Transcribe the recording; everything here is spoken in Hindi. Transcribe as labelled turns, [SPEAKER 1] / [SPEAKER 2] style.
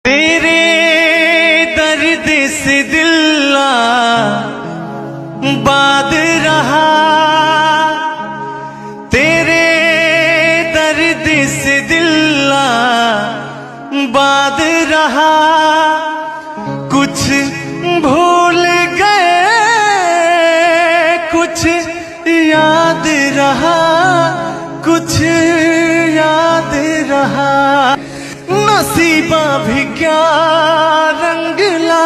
[SPEAKER 1] तेरे दर्द से दिल बाद रहा, तेरे दर्द से दिल बाद रहा। कुछ भूल गए कुछ याद रहा, कुछ याद रहा। नसीबा भी क्या रंग ला